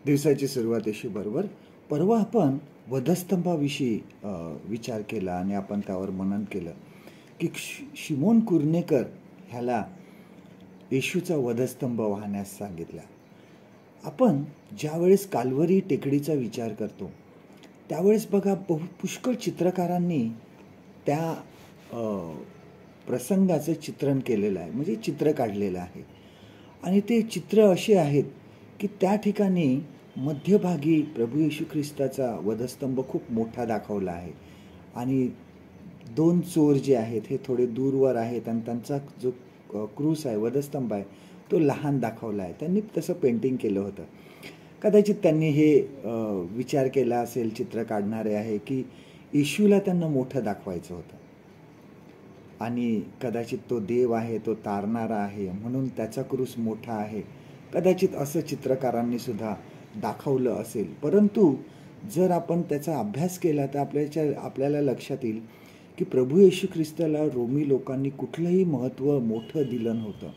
दिवसाची सुरुवात येशू बरोबर. परवा आपण वधस्तंभाविषयी विचार केला आणि आपण त्यावर मनन केलं की शिमोन कुर्णेकर ह्याला येशूचा वधस्तंभ वाहण्यास सांगितला. आपण ज्यावेळेस काल्वरी टेकडीचा विचार करतो त्यावेळेस बघा पुष्कळ चित्रकारांनी त्या प्रसंगाचं चित्रण केलेलं आहे, म्हणजे चित्र काढलेलं आहे. आणि ते चित्र असे आहेत की त्या ठिकाणी मध्यभागी प्रभू येशू ख्रिस्ताचा वधस्तंभ खूप मोठा दाखवला आहे आणि दोन चोर जे आहेत हे थोडे दूरवर आहेत आणि त्यांचा जो क्रूस आहे, वधस्तंभ आहे, तो लहान दाखवला आहे. त्यांनी तसं पेंटिंग केलं होतं. कदाचित त्यांनी हे विचार केला असेल, चित्र काढणारे आहे, की येशूला त्यांना मोठं दाखवायचं होतं आणि कदाचित तो देव आहे, तो तारणारा आहे म्हणून त्याचा क्रूस मोठा आहे. कदाचित असं चित्रकारांनी सुद्धा दाखवलं असेल. परंतु जर आपण त्याचा अभ्यास केला तर आपल्याला लक्षात येईल की प्रभू येशू ख्रिस्ताला रोमी लोकांनी कुठलंही महत्त्व मोठं दिलं नव्हतं.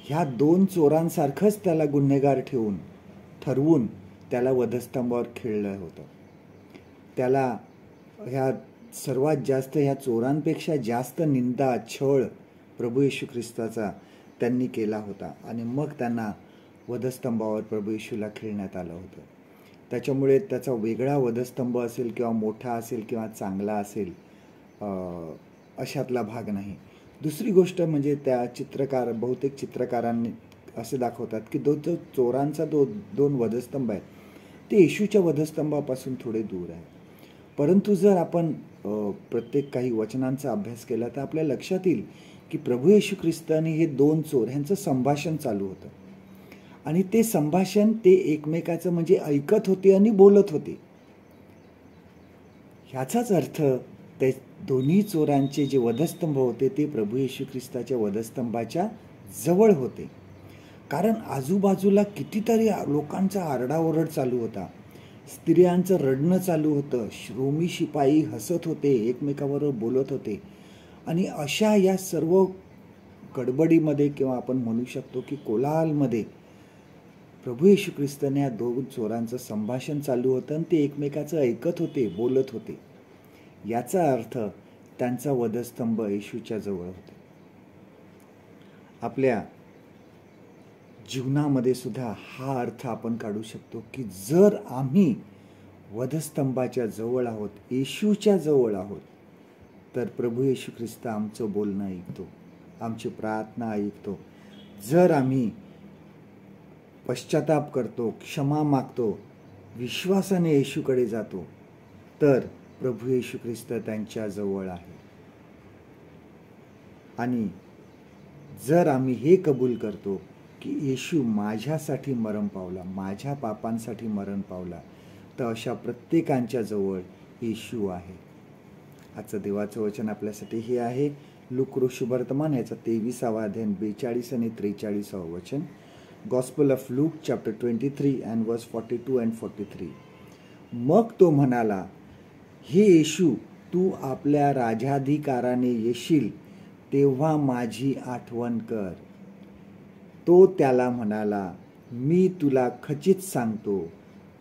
ह्या दोन चोरांसारखंच त्याला गुन्हेगार ठरवून त्याला वधस्तंभावर खेळलं होतं. त्याला ह्या सर्वात जास्त ह्या चोरांपेक्षा जास्त निंदा, छळ प्रभू येशू ख्रिस्ताचा त्यांनी केला होता आणि मग त्यांना वधस्तंभावर प्रभू येशूला खेळण्यात आलं होतं. त्याच्यामुळे त्याचा वेगळा वधस्तंभ असेल किंवा मोठा असेल किंवा चांगला असेल अशातला भाग नाही. दुसरी गोष्ट म्हणजे त्या बहुतेक चित्रकारांनी असे दाखवतात की चोरांचा दोन वधस्तंभ आहेत ते येशूच्या वधस्तंभापासून थोडे दूर आहे. परंतु जर आपण प्रत्येक काही वचनांचा अभ्यास केला तर आपल्या लक्षात येईल की प्रभू येशू ख्रिस्ताने हे दोन चोर ह्यांचं संभाषण चालू होतं आणि ते संभाषण ते एकमेकाचं म्हणजे ऐकत होते आणि बोलत होते. ह्याचाच अर्थ ते दोन्ही चोरांचे जे वधस्तंभ होते ते प्रभू येशू ख्रिस्ताच्या वधस्तंभाच्या जवळ होते. कारण आजूबाजूला कितीतरी लोकांचा आरडाओरड चालू होता, स्त्रियांचं रडणं चालू होतं, रोमी शिपाई हसत होते, एकमेकाबरोबर बोलत होते आणि अशा या सर्व गडबडीमध्ये किंवा आपण म्हणू शकतो की कोलाहलमध्ये प्रभू येशू ख्रिस्ताने या दोन चोरांचं संभाषण चालू होतं आणि ते एकमेकाचं ऐकत होते, बोलत होते. याचा अर्थ त्यांचा वधस्तंभ येशूच्या जवळ होता. आपल्या जीवनामध्ये सुद्धा हा अर्थ आपण काढू शकतो की जर आम्ही वधस्तंभाच्या जवळ आहोत, येशूच्या जवळ आहोत, तर प्रभू येशू ख्रिस्त आमचं बोलणं ऐकतो, आमची प्रार्थना ऐकतो. जर आम्ही पश्चाताप करतो, क्षमा मागतो, विश्वासाने येशूकडे जातो, तर प्रभू येशू ख्रिस्त त्यांच्या जवळ आहे. आणि जर आम्ही हे कबूल करतो की येशू माझ्यासाठी मरण पावला, माझ्या पापांसाठी मरण पावला, तर अशा प्रत्येकांच्या जवळ येशू आहे. आजचं देवाचं वचन आपल्यासाठी हे आहे लूका शुभवर्तमान याचा 23वा अध्याय 42 आणि 43 वचन. Gospel of look chapter 23 and वर्स 42 अँड 43. मग तो म्हणाला, हे येशू, तू आपल्या राजाधिकाराने येशील तेव्हा माझी आठवण कर. तो त्याला म्हणाला, मी तुला खचित सांगतो,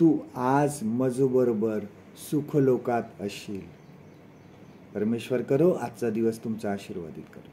तू आज माझ्याबरोबर सुखलोकात असशील. परमेश्वर करो आजचा दिवस तुमचा आशीर्वादित करो.